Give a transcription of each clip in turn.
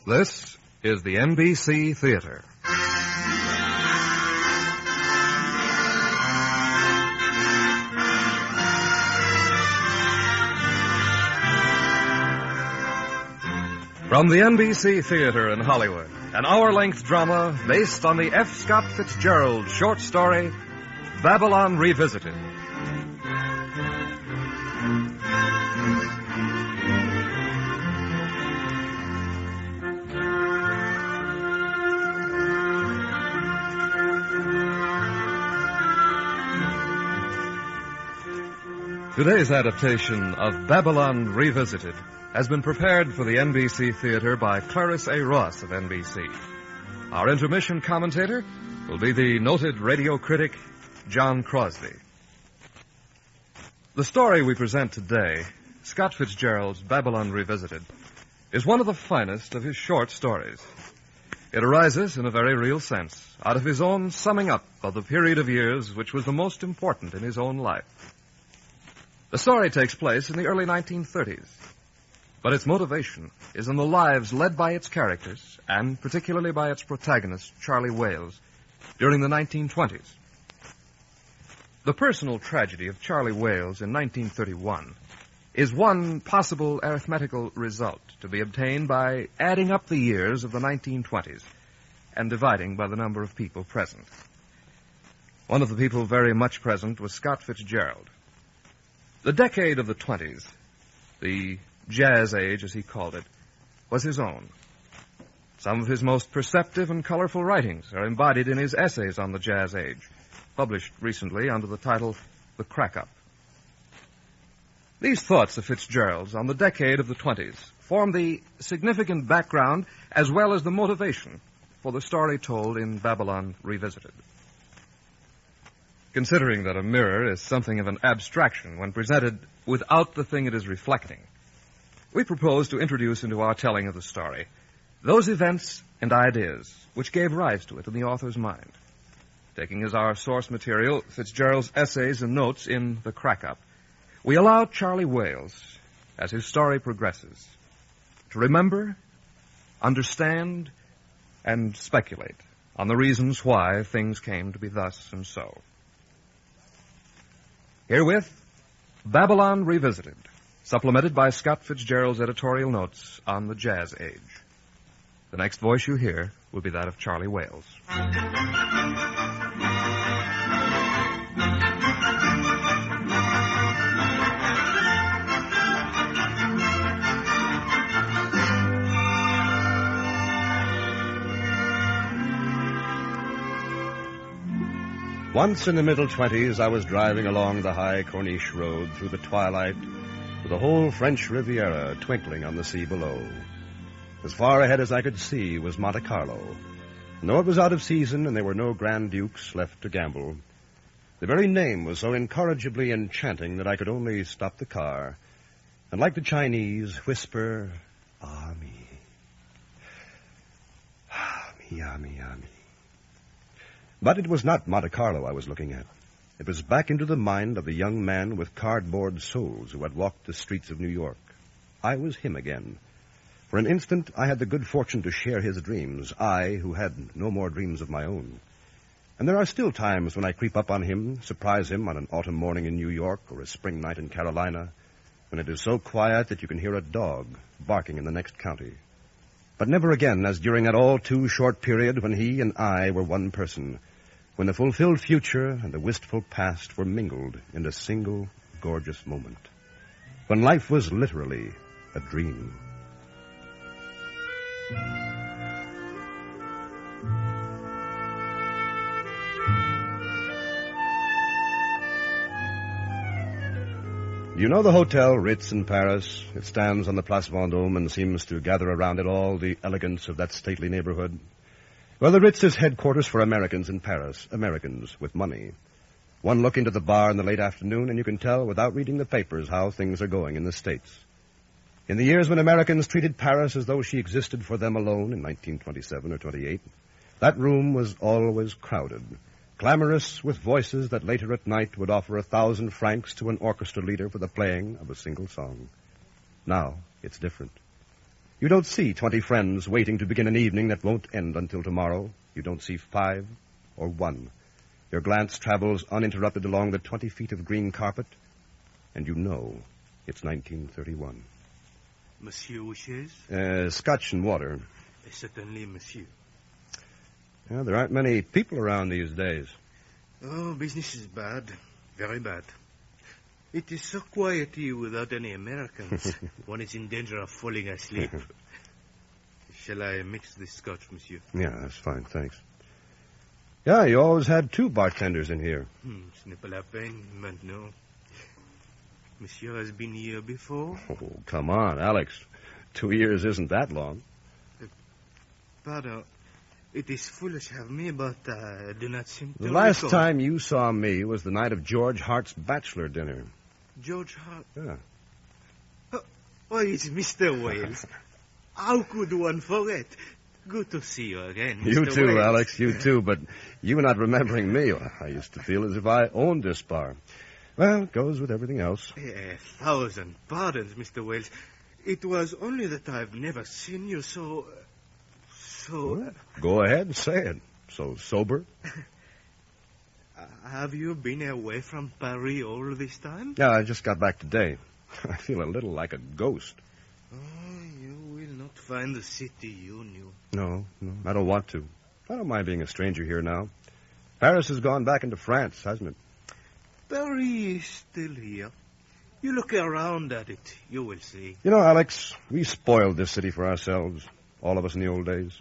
This is the NBC Theater. From the NBC Theater in Hollywood, an hour-length drama based on the F. Scott Fitzgerald short story, Babylon Revisited. Today's adaptation of Babylon Revisited has been prepared for the NBC Theater by Clarence A. Ross of NBC. Our intermission commentator will be the noted radio critic, John Crosby. The story we present today, Scott Fitzgerald's Babylon Revisited, is one of the finest of his short stories. It arises, in a very real sense, out of his own summing up of the period of years which was the most important in his own life. The story takes place in the early 1930s, but its motivation is in the lives led by its characters, and particularly by its protagonist, Charlie Wales, during the 1920s. The personal tragedy of Charlie Wales in 1931 is one possible arithmetical result to be obtained by adding up the years of the 1920s and dividing by the number of people present. One of the people very much present was Scott Fitzgerald. The decade of the 20s, the jazz age, as he called it, was his own. Some of his most perceptive and colorful writings are embodied in his essays on the jazz age, published recently under the title The Crack-Up. These thoughts of Fitzgerald's on the decade of the 20s form the significant background as well as the motivation for the story told in Babylon Revisited. Considering that a mirror is something of an abstraction when presented without the thing it is reflecting, we propose to introduce into our telling of the story those events and ideas which gave rise to it in the author's mind. Taking as our source material Fitzgerald's essays and notes in The Crack-Up, we allow Charlie Wales, as his story progresses, to remember, understand, and speculate on the reasons why things came to be thus and so. Herewith, Babylon Revisited, supplemented by Scott Fitzgerald's editorial notes on the jazz age. The next voice you hear will be that of Charlie Wales. Once in the middle 20s, I was driving along the high Corniche road through the twilight with the whole French Riviera twinkling on the sea below. As far ahead as I could see was Monte Carlo. And though it was out of season and there were no Grand Dukes left to gamble, the very name was so incorrigibly enchanting that I could only stop the car and, like the Chinese, whisper, "Ah, me. Ah, me, ah, me, ah, me." But it was not Monte Carlo I was looking at. It was back into the mind of the young man with cardboard soles who had walked the streets of New York. I was him again. For an instant, I had the good fortune to share his dreams, I who had no more dreams of my own. And there are still times when I creep up on him, surprise him on an autumn morning in New York or a spring night in Carolina, when it is so quiet that you can hear a dog barking in the next county. But never again as during that all too short period when he and I were one person, when the fulfilled future and the wistful past were mingled in a single gorgeous moment, when life was literally a dream. You know the Hotel Ritz in Paris? It stands on the Place Vendôme and seems to gather around it all the elegance of that stately neighborhood. Well, the Ritz is headquarters for Americans in Paris, Americans with money. One look into the bar in the late afternoon and you can tell without reading the papers how things are going in the States. In the years when Americans treated Paris as though she existed for them alone in 1927 or 28, that room was always crowded, clamorous with voices that later at night would offer 1,000 francs to an orchestra leader for the playing of a single song. Now, it's different. You don't see 20 friends waiting to begin an evening that won't end until tomorrow. You don't see 5 or 1. Your glance travels uninterrupted along the 20 feet of green carpet, and you know it's 1931. Monsieur wishes? Scotch and water. Certainly, monsieur. Yeah, there aren't many people around these days. Oh, business is bad. Very bad. It is so quiet here without any Americans. One is in danger of falling asleep. Shall I mix this scotch, monsieur? Yeah, that's fine, thanks. Yeah, you always had 2 bartenders in here. Ce n'est pas la peine, maintenant. Monsieur has been here before? Oh, come on, Alex. 2 years isn't that long. Pardon. It is foolish of me, but I do not seem to The last recall. time you saw me was the night of George Hart's bachelor dinner. George Hart? Yeah. Oh, it's Mr. Wales. How could one forget? Good to see you again, Mr. You too, Wales. Alex, you too, but you not remembering me, I used to feel as if I owned this bar. Well, it goes with everything else. 1,000 pardons, Mr. Wales. It was only that I've never seen you so... Well, go ahead and say it. So sober? Have you been away from Paris all this time? Yeah, I just got back today. I feel a little like a ghost. Oh, you will not find the city you knew. No, I don't want to. I don't mind being a stranger here now. Paris has gone back into France, hasn't it? Paris is still here. You look around at it, you will see. You know, Alex, we spoiled this city for ourselves, all of us in the old days.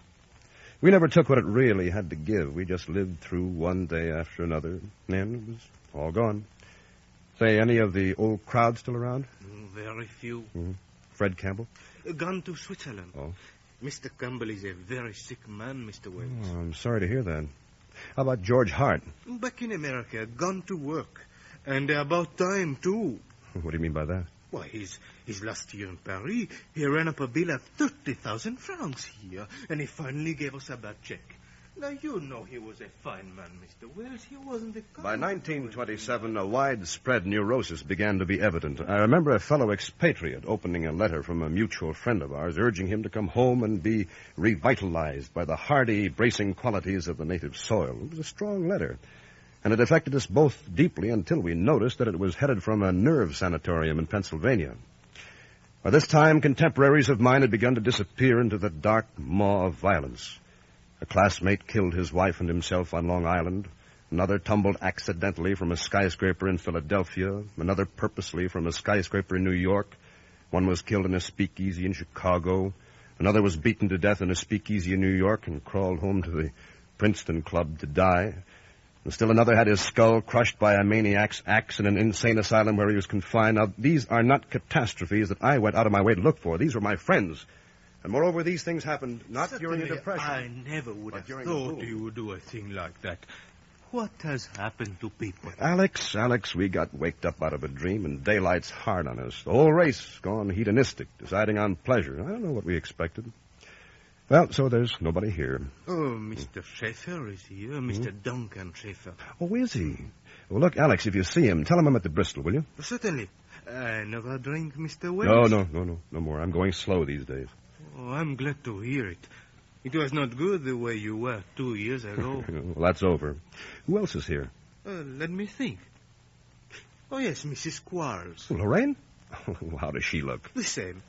We never took what it really had to give. We just lived through one day after another, and it was all gone. Say, any of the old crowd still around? Very few. Mm-hmm. Fred Campbell? Gone to Switzerland. Oh. Mr. Campbell is a very sick man, Mr. Wales. Oh, I'm sorry to hear that. How about George Hart? Back in America, gone to work. And about time, too. What do you mean by that? Why, his last year in Paris, he ran up a bill of 30,000 francs here, and he finally gave us a bad check. Now, you know he was a fine man, Mr. Wells. He wasn't a... By 1927, a widespread neurosis began to be evident. I remember a fellow expatriate opening a letter from a mutual friend of ours, urging him to come home and be revitalized by the hardy, bracing qualities of the native soil. It was a strong letter, and it affected us both deeply until we noticed that it was headed from a nerve sanatorium in Pennsylvania. By this time, contemporaries of mine had begun to disappear into the dark maw of violence. A classmate killed his wife and himself on Long Island. Another tumbled accidentally from a skyscraper in Philadelphia. Another purposely from a skyscraper in New York. One was killed in a speakeasy in Chicago. Another was beaten to death in a speakeasy in New York and crawled home to the Princeton Club to die. And still another had his skull crushed by a maniac's axe in an insane asylum where he was confined. Now, these are not catastrophes that I went out of my way to look for. These were my friends. And moreover, these things happened not during a depression. I never would have thought you would do a thing like that. What has happened to people? Alex, we got waked up out of a dream, and daylight's hard on us. The whole race gone hedonistic, deciding on pleasure. I don't know what we expected. Well, so there's nobody here. Oh, Mr. Schaefer is here. Mr. Duncan Schaefer. Oh, is he? Well, look, Alex, if you see him, tell him I'm at the Bristol, will you? Certainly. Another drink, Mr. Wells? No more. I'm going slow these days. Oh, I'm glad to hear it. It was not good the way you were 2 years ago. Well, that's over. Who else is here? Let me think. Oh, yes, Mrs. Quarles. Lorraine? How does she look? The same.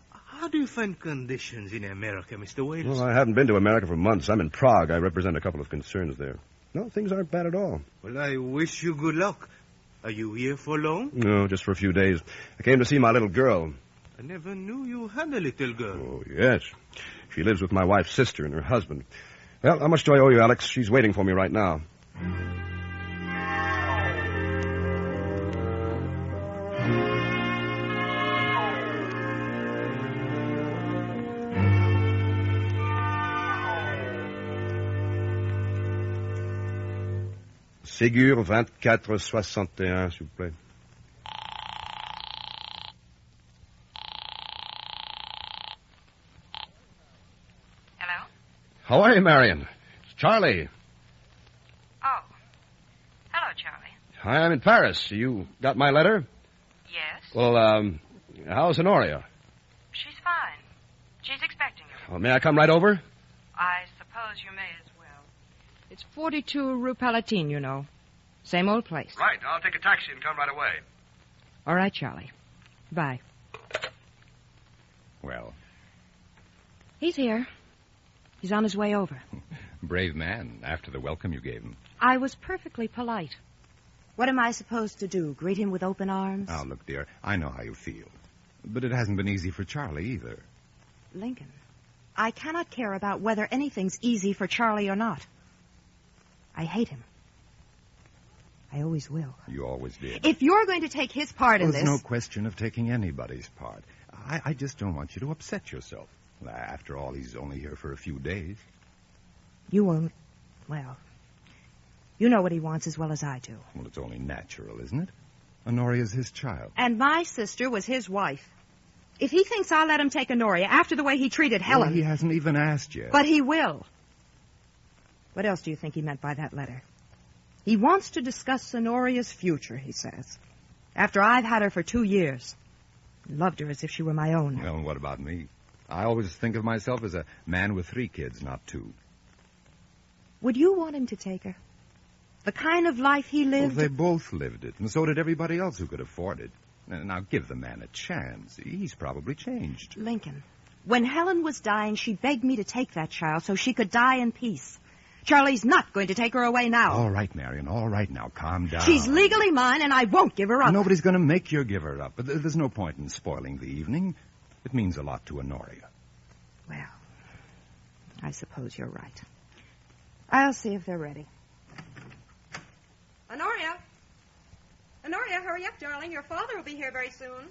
How do you find conditions in America, Mr. Wales? Well, I haven't been to America for months. I'm in Prague. I represent a couple of concerns there. No, things aren't bad at all. Well, I wish you good luck. Are you here for long? No, just for a few days. I came to see my little girl. I never knew you had a little girl. Oh, yes. She lives with my wife's sister and her husband. Well, how much do I owe you, Alex? She's waiting for me right now. Ségur 2461, s'il vous plaît. Hello? How are you, Marion? It's Charlie. Oh. Hello, Charlie. Hi, I'm in Paris. You got my letter? Yes? Well, how's Honoria? She's fine. Well, may I come right over? I suppose you may as well. It's 42 Rue Palatine, you know. Same old place. Right. I'll take a taxi and come right away. All right, Charlie. Bye. Well, He's here. He's on his way over. brave man, after the welcome you gave him. I was perfectly polite. What am I supposed to do? Greet him with open arms? Now, look, dear, I know how you feel. But it hasn't been easy for Charlie either. Lincoln, I cannot care about whether anything's easy for Charlie or not. I hate him. I always will. You always did. If you're going to take his part in There's this... no question of taking anybody's part. I just don't want you to upset yourself. After all, he's only here for a few days. You won't... Well, you know what he wants as well as I do. Well, it's only natural, isn't it? Honoria's his child. And my sister was his wife. If he thinks I'll let him take Honoria after the way he treated Helen... Well, he hasn't even asked yet. But he will. What else do you think he meant by that letter? He wants to discuss Honoria's future, he says. After I've had her for 2 years. Loved her as if she were my own. Well, what about me? I always think of myself as a man with 3 kids, not 2. Would you want him to take her? The kind of life he Well, lived... they both lived it, and so did everybody else who could afford it. Now, give the man a chance. He's probably changed. Lincoln, when Helen was dying, she begged me to take that child so she could die in peace. Charlie's not going to take her away now. All right, Marion, all right now. Calm down. She's legally mine, and I won't give her up. Nobody's going to make you give her up, but there's no point in spoiling the evening. It means a lot to Honoria. Well, I suppose you're right. I'll see if they're ready. Honoria! Honoria, hurry up, darling. Your father will be here very soon.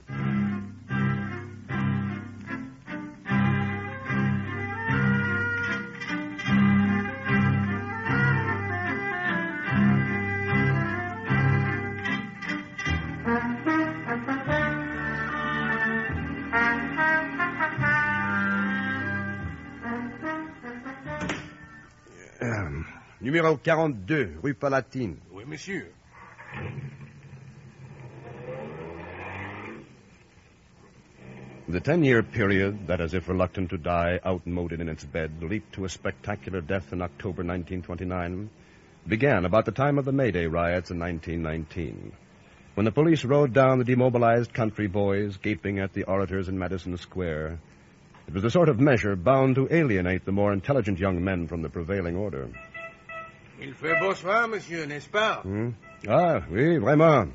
Numéro 42, Rue Palatine. Oui, monsieur. The 10-year period that, as if reluctant to die, outmoded in its bed, leaped to a spectacular death in October 1929, began about the time of the May Day riots in 1919, when the police rode down the demobilized country boys gaping at the orators in Madison Square. It was the sort of measure bound to alienate the more intelligent young men from the prevailing order. Il fait beau soir, monsieur, n'est-ce pas? Ah, oui, vraiment.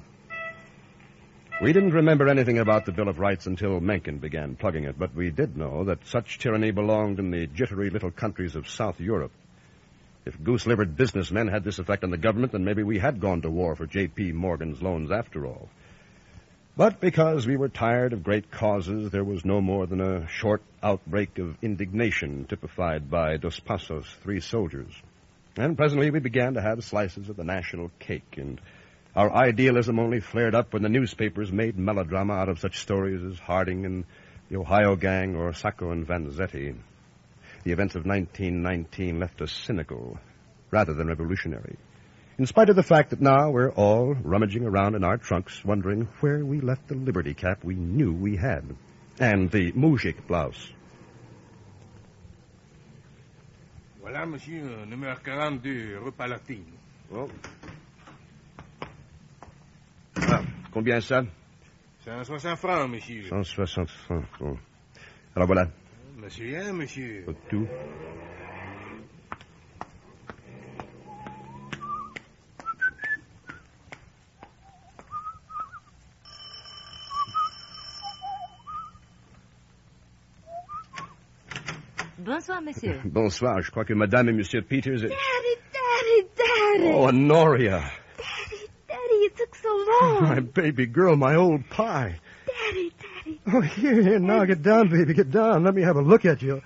We didn't remember anything about the Bill of Rights until Mencken began plugging it, but we did know that such tyranny belonged in the jittery little countries of South Europe. If goose-livered businessmen had this effect on the government, then maybe we had gone to war for J.P. Morgan's loans after all. But because we were tired of great causes, there was no more than a short outbreak of indignation typified by Dos Passos' 3 soldiers. And presently we began to have slices of the national cake, and our idealism only flared up when the newspapers made melodrama out of such stories as Harding and the Ohio Gang or Sacco and Vanzetti. The events of 1919 left us cynical rather than revolutionary, in spite of the fact that now we're all rummaging around in our trunks wondering where we left the liberty cap we knew we had, and the moujik blouse. Voilà, monsieur, numéro 42, Rue Palatine. Oh. Ah, combien ça? 160 francs, monsieur. 160 francs. Oh. Alors voilà. Monsieur, monsieur. Pour tout. Bonsoir, monsieur. Bonsoir. Je crois que Madame et Monsieur Peters... Daddy. Oh, Honoria. Daddy, it took so long. My baby girl, my old pie. Daddy. Oh, here, now, get down, baby, get down. Let me have a look at you.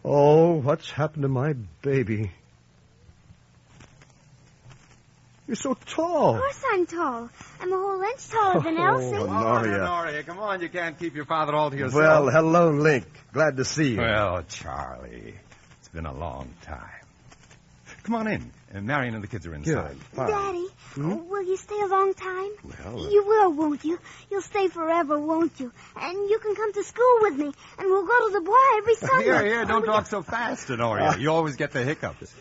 Oh, what's happened to my baby? You're so tall. Of course I'm tall. I'm a whole inch taller than Elsie. Honoria. Come on, you can't keep your father all to yourself. Well, hello, Link. Glad to see you. Well, Charlie, it's been a long time. Come on in. Marion and the kids are inside. Fine. Daddy, will you stay a long time? Well, You will, won't you? You'll stay forever, won't you? And you can come to school with me, and we'll go to the bar every Sunday. Here, don't talk so fast, Honoria. You always get the hiccups.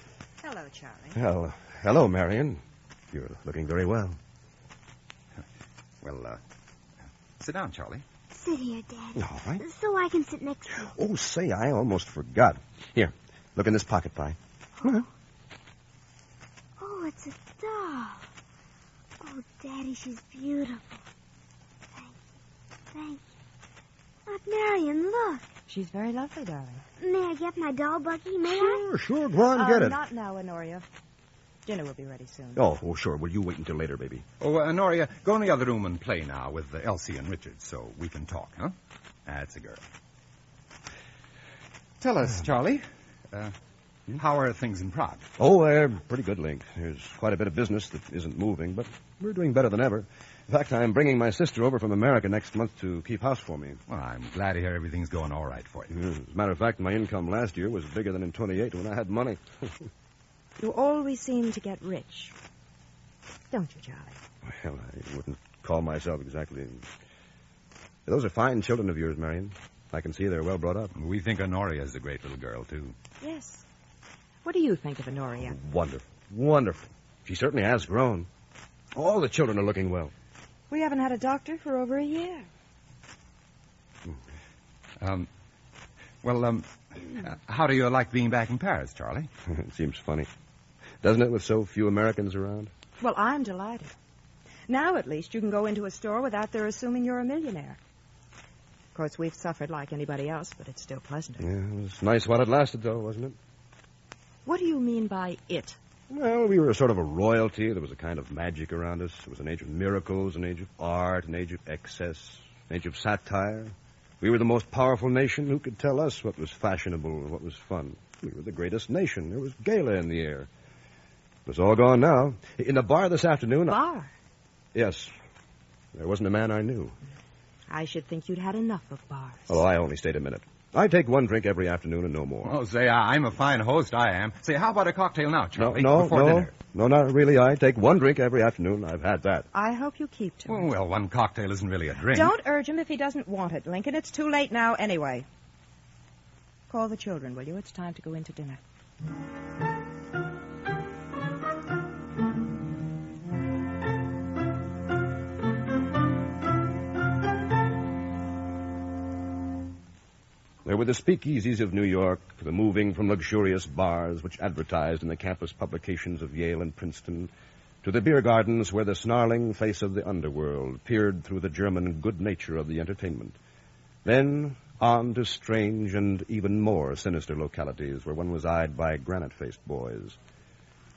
Hello, Charlie. Well, hello, Marion. You're looking very well. Well, sit down, Charlie. Sit here, Daddy. All right. So I can sit next to you. Oh, say, I almost forgot. Here, look in this pocket, Pie. Oh, it's a doll. Oh, Daddy, she's beautiful. Thank you. Aunt Marion, look. She's very lovely, darling. May I get my doll, Bucky? May I? Sure. Go on, get it. Not now, Honoria. Dinner will be ready soon. Oh, sure. Will you wait until later, baby? Oh, Honoria, go in the other room and play now with Elsie and Richard so we can talk, huh? That's a girl. Tell us, Charlie, how are things in Prague? Oh, they're pretty good, Link. There's quite a bit of business that isn't moving, but we're doing better than ever. In fact, I'm bringing my sister over from America next month to keep house for me. Well, I'm glad to hear everything's going all right for you. As a matter of fact, my income last year was bigger than in 28 when I had money. You always seem to get rich. Don't you, Charlie? Well, I wouldn't call myself exactly... Those are fine children of yours, Marion. I can see they're well brought up. We think Honoria's a great little girl, too. Yes. What do you think of Honoria? Wonderful. She certainly has grown. All the children are looking well. We haven't had a doctor for over a year. How do you like being back in Paris, Charlie? It seems funny. Doesn't it, with so few Americans around? Well, I'm delighted. Now, at least, you can go into a store without their assuming you're a millionaire. Of course, we've suffered like anybody else, but it's still pleasanter. Yeah, it was nice while it lasted, though, wasn't it? What do you mean by it? Well, we were sort of a royalty. There was a kind of magic around us. It was an age of miracles, an age of art, an age of excess, an age of satire. We were the most powerful nation. Who could tell us what was fashionable and what was fun? We were the greatest nation. There was gala in the air. It's all gone now. In the bar this afternoon... Bar? Yes. There wasn't a man I knew. I should think you'd had enough of bars. Oh, I only stayed a minute. I take one drink every afternoon and no more. Oh, say, I'm a fine host, I am. Say, how about a cocktail now, Charlie? Before dinner? No, not really. I take one drink every afternoon. I've had that. I hope you keep to it. Oh, well, one cocktail isn't really a drink. Don't urge him if he doesn't want it, Lincoln. It's too late now anyway. Call the children, will you? It's time to go in to dinner. There were the speakeasies of New York, the moving from luxurious bars which advertised in the campus publications of Yale and Princeton, to the beer gardens where the snarling face of the underworld peered through the German good nature of the entertainment. Then on to strange and even more sinister localities where one was eyed by granite-faced boys.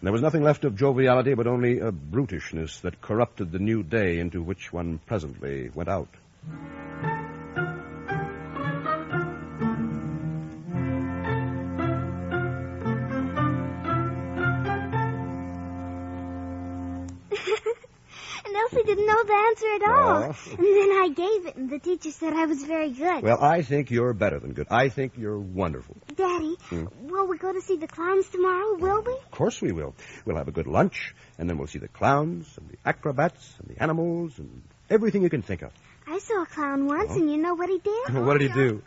And there was nothing left of joviality but only a brutishness that corrupted the new day into which one presently went out. Elsie didn't know the answer at all. And then I gave it, and the teacher said I was very good. Well, I think you're better than good. I think you're wonderful. Daddy, will we go to see the clowns tomorrow, will we? Of course we will. We'll have a good lunch, and then we'll see the clowns and the acrobats and the animals and everything you can think of. I saw a clown once, and you know what he did? What did he do?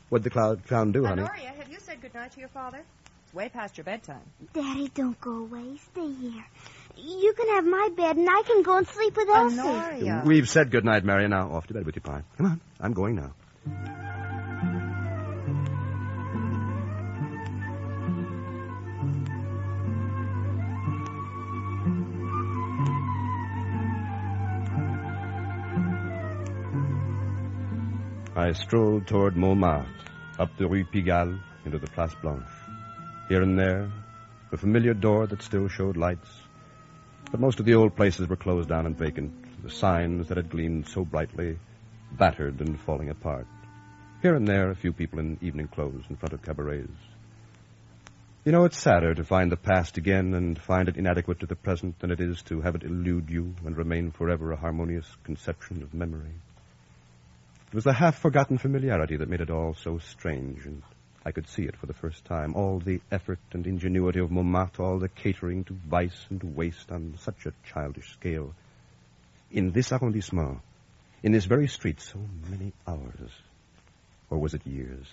What did the clown do, honey? Honoria, have you said goodnight to your father? It's way past your bedtime. Daddy, don't go away. Stay here. You can have my bed, and I can go and sleep with Elsie. Honoria. We've said goodnight, Marion. Now, off to bed with you, Pie. Come on. I'm going now. I strolled toward Montmartre, up the Rue Pigalle, into the Place Blanche. Here and there, a familiar door that still showed lights. But most of the old places were closed down and vacant, the signs that had gleamed so brightly, battered and falling apart. Here and there, a few people in evening clothes in front of cabarets. You know, it's sadder to find the past again and find it inadequate to the present than it is to have it elude you and remain forever a harmonious conception of memory. It was the half-forgotten familiarity that made it all so strange and I could see it for the first time. All the effort and ingenuity of Montmartre, all the catering to vice and waste on such a childish scale. In this arrondissement, in this very street, so many hours. Or was it years?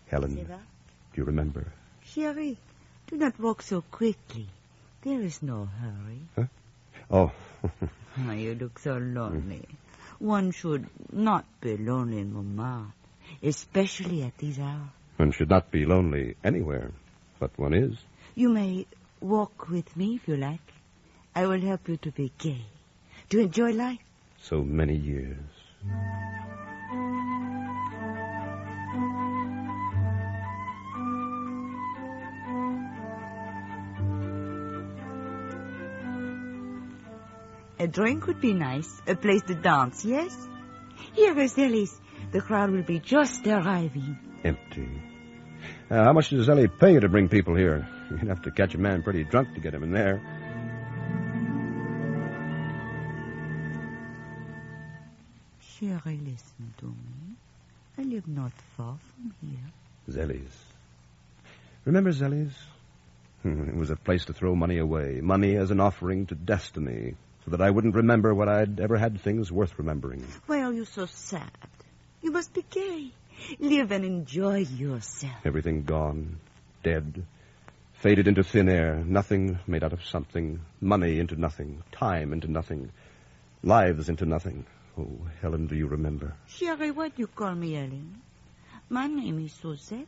Helen, do you remember? Chérie, do not walk so quickly. There is no hurry. Huh? Oh. You look so lonely. One should not be lonely in Montmartre, especially at these hours. One should not be lonely anywhere, but one is. You may walk with me if you like. I will help you to be gay, to enjoy life. So many years. A drink would be nice, a place to dance, yes? Here is Ellie's. The crowd will be just arriving. Empty. How much does Ellie pay you to bring people here? You'd have to catch a man pretty drunk to get him in there. Chérie, listen to me. I live not far from here. Zelly's. Remember Zelly's? It was a place to throw money away. Money as an offering to destiny, so that I wouldn't remember what I'd ever had things worth remembering. Why are you so sad? You must be gay. Live and enjoy yourself. Everything gone. Dead. Faded into thin air. Nothing made out of something. Money into nothing. Time into nothing. Lives into nothing. Oh, Helen, do you remember? Chérie, why do you call me Ellen? My name is Suzette.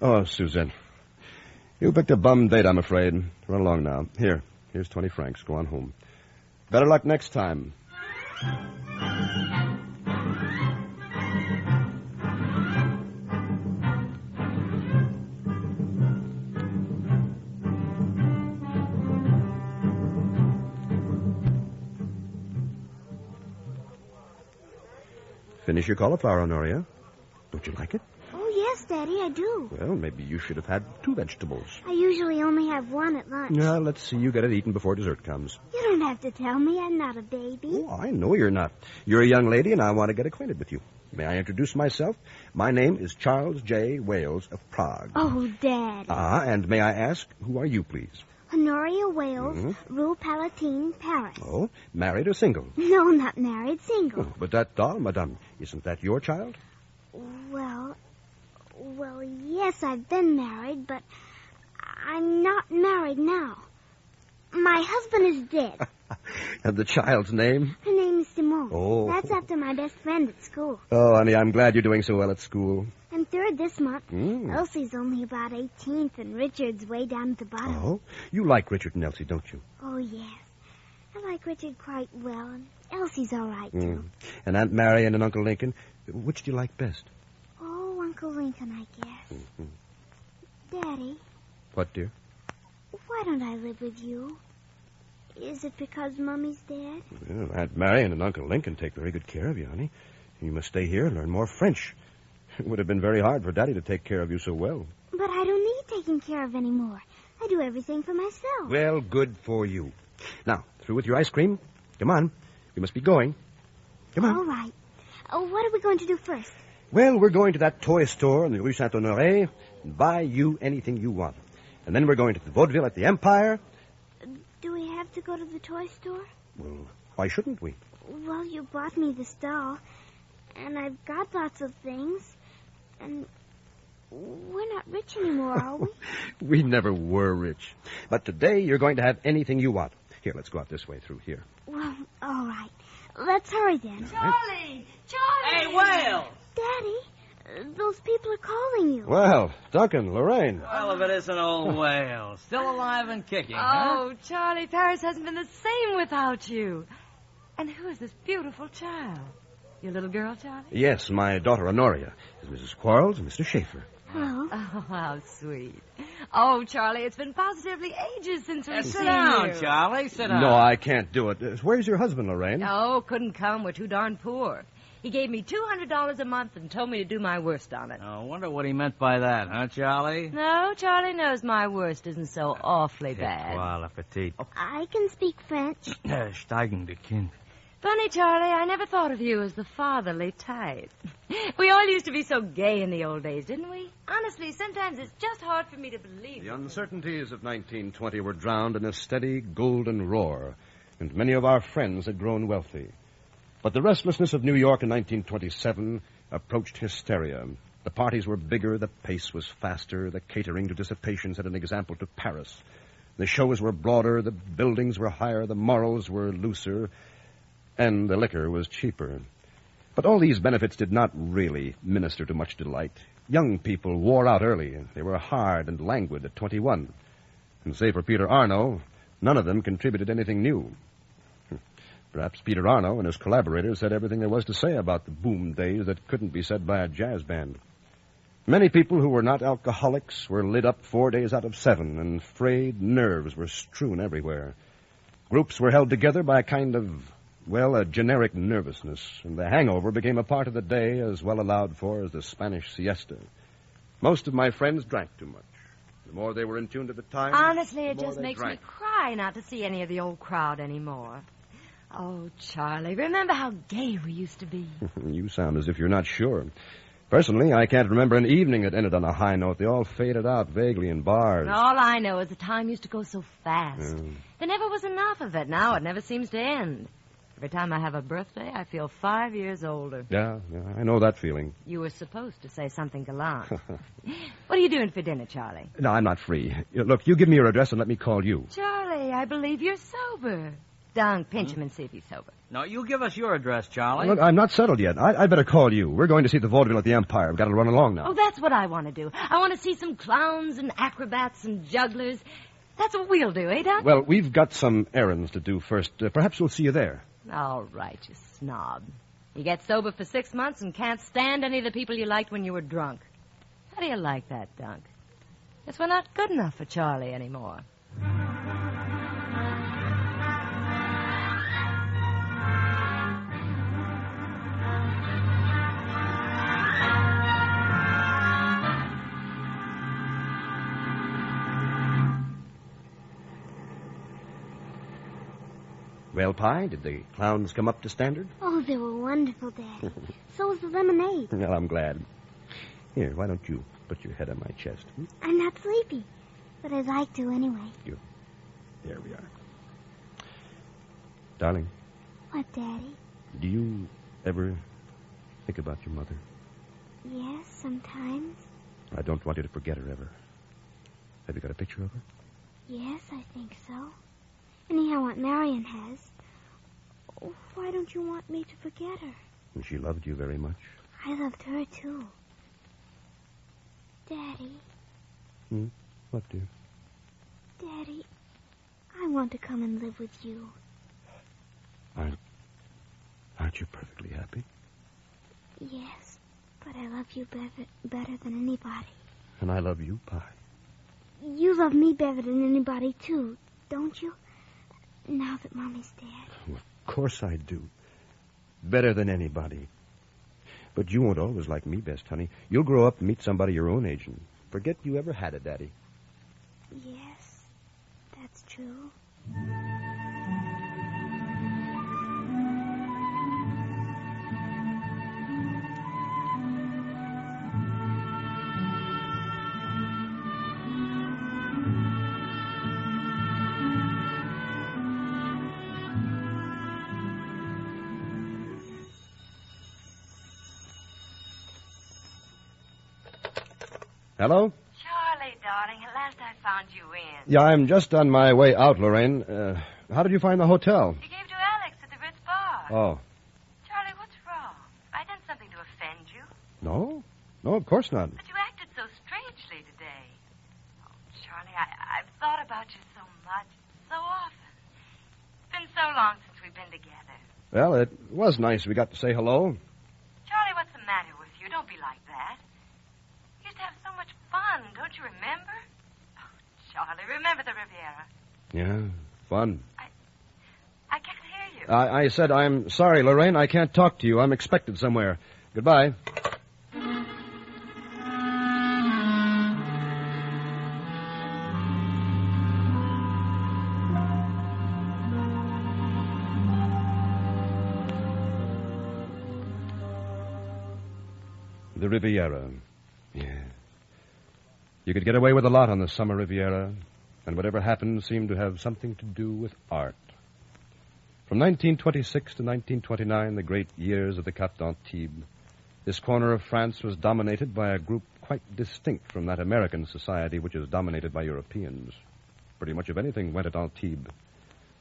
Oh, Suzette. You picked a bum date, I'm afraid. Run along now. Here's 20 francs. Go on home. Better luck next time. Finish your cauliflower, Honoria. Don't you like it? Oh, yes, Daddy, I do. Well, maybe you should have had 2 vegetables. I usually only have one at lunch. Now, let's see you get it eaten before dessert comes. You don't have to tell me. I'm not a baby. Oh, I know you're not. You're a young lady, and I want to get acquainted with you. May I introduce myself? My name is Charles J. Wales of Prague. Oh, Daddy. And may I ask, who are you, please? Honoria Wales, Rue Palatine, Paris. Oh, married or single? No, not married, single. Oh, but that doll, madame, isn't that your child? Well, yes, I've been married, but I'm not married now. My husband is dead. And the child's name? Her name is Simone. Oh. That's after my best friend at school. Oh, honey, I'm glad you're doing so well at school. I'm 3rd this month. Elsie's only about 18th, and Richard's way down at the bottom. Oh, you like Richard and Elsie, don't you? Oh, yes. I like Richard quite well, and Elsie's all right, too. And Aunt Marion and Uncle Lincoln, which do you like best? Oh, Uncle Lincoln, I guess. Daddy. What, dear? Why don't I live with you? Is it because Mummy's dead? Well, Aunt Marion and Uncle Lincoln take very good care of you, honey. You must stay here and learn more French. It would have been very hard for Daddy to take care of you so well. But I don't need taking care of anymore. I do everything for myself. Well, good for you. Now, through with your ice cream? Come on. We must be going. Come on. All right. Oh, what are we going to do first? Well, we're going to that toy store in the Rue Saint-Honoré and buy you anything you want. And then we're going to the vaudeville at the Empire. Do we have to go to the toy store? Well, why shouldn't we? Well, you bought me this doll, and I've got lots of things, and we're not rich anymore, are we? We never were rich. But today you're going to have anything you want. Here, let's go out this way through here. Well, all right. Let's hurry then. Charlie! Charlie! Hey, Whale! Daddy, those people are calling you. Well, Duncan, Lorraine. Well, if it isn't old Whale. Still alive and kicking, Oh, Charlie, Paris hasn't been the same without you. And who is this beautiful child? Your little girl, Charlie? Yes, my daughter, Honoria. Is Mrs. Quarles and Mr. Schaefer. Hello. Oh, how sweet. Oh, Charlie, it's been positively ages since we've Sit seen down, you. Charlie. Sit down. No, I can't do it. Where's your husband, Lorraine? Oh, couldn't come. We're too darn poor. He gave me $200 a month and told me to do my worst on it. I wonder what he meant by that, huh, Charlie? No, Charlie knows my worst isn't so awfully bad. Voilà, petite. I can speak French. Steigende Kind. Funny, Charlie, I never thought of you as the fatherly type. We all used to be so gay in the old days, didn't we? Honestly, sometimes it's just hard for me to believe. The uncertainties of 1920 were drowned in a steady golden roar, and many of our friends had grown wealthy. But the restlessness of New York in 1927 approached hysteria. The parties were bigger, the pace was faster, the catering to dissipation set an example to Paris. The shows were broader, the buildings were higher, the morals were looser, and the liquor was cheaper. But all these benefits did not really minister to much delight. Young people wore out early. They were hard and languid at 21. And save for Peter Arno, none of them contributed anything new. Perhaps Peter Arno and his collaborators said everything there was to say about the boom days that couldn't be said by a jazz band. Many people who were not alcoholics were lit up 4 days out of 7, and frayed nerves were strewn everywhere. Groups were held together by a kind of, a generic nervousness, and the hangover became a part of the day as well allowed for as the Spanish siesta. Most of my friends drank too much. The more they were in tune to the time, honestly, it the more just they makes drank. me cry not to see any of the old crowd anymore. Oh, Charlie, remember how gay we used to be? You sound as if you're not sure. Personally, I can't remember an evening that ended on a high note. They all faded out vaguely in bars. All I know is the time used to go so fast. There never was enough of it. Now it never seems to end. Every time I have a birthday, I feel 5 years older. Yeah, I know that feeling. You were supposed to say something gallant. What are you doing for dinner, Charlie? No, I'm not free. Look, you give me your address and let me call you. Charlie, I believe you're sober. Dunk, pinch him and see if he's sober. No, you give us your address, Charlie. Look, I'm not settled yet. I'd better call you. We're going to see the vaudeville at the Empire. We've got to run along now. Oh, that's what I want to do. I want to see some clowns and acrobats and jugglers. That's what we'll do, eh, Dunk? Well, we've got some errands to do first. Perhaps we'll see you there. All right, you snob. You get sober for 6 months and can't stand any of the people you liked when you were drunk. How do you like that, Dunk? Guess we're not good enough for Charlie anymore. Well, Pie, did the clowns come up to standard? Oh, they were wonderful, Daddy. So was the lemonade. Well, I'm glad. Here, why don't you put your head on my chest? I'm not sleepy, but I'd like to anyway. There we are. Darling. What, Daddy? Do you ever think about your mother? Yes, sometimes. I don't want you to forget her ever. Have you got a picture of her? Yes, I think so. Anyhow, Aunt Marion has. Oh, why don't you want me to forget her? And she loved you very much. I loved her, too. Daddy. What, dear? Daddy, I want to come and live with you. Aren't you perfectly happy? Yes, but I love you better than anybody. And I love you, Pie. You love me better than anybody, too, don't you? Now that Mommy's dead. Well, of course I do. Better than anybody. But you won't always like me best, honey. You'll grow up and meet somebody your own age and forget you ever had a daddy. Yes, that's true. Hello? Charlie, darling, at last I found you in. Yeah, I'm just on my way out, Lorraine. How did you find the hotel? You gave to Alex at the Ritz Bar. Oh. Charlie, what's wrong? Have I done something to offend you? No? No, of course not. But you acted so strangely today. Oh, Charlie, I've thought about you so much, so often. It's been so long since we've been together. Well, it was nice we got to say hello. Charlie, what's the matter with you? Don't be like that. We used to have so much fun, don't you remember? Oh, Charlie, remember the Riviera. Yeah, fun. I can't hear you. I said, I'm sorry, Lorraine. I can't talk to you. I'm expected somewhere. Goodbye. The Riviera. Yeah. You could get away with a lot on the summer Riviera, and whatever happened seemed to have something to do with art. From 1926 to 1929, the great years of the Cap d'Antibes, this corner of France was dominated by a group quite distinct from that American society which is dominated by Europeans. Pretty much of anything went at Antibes.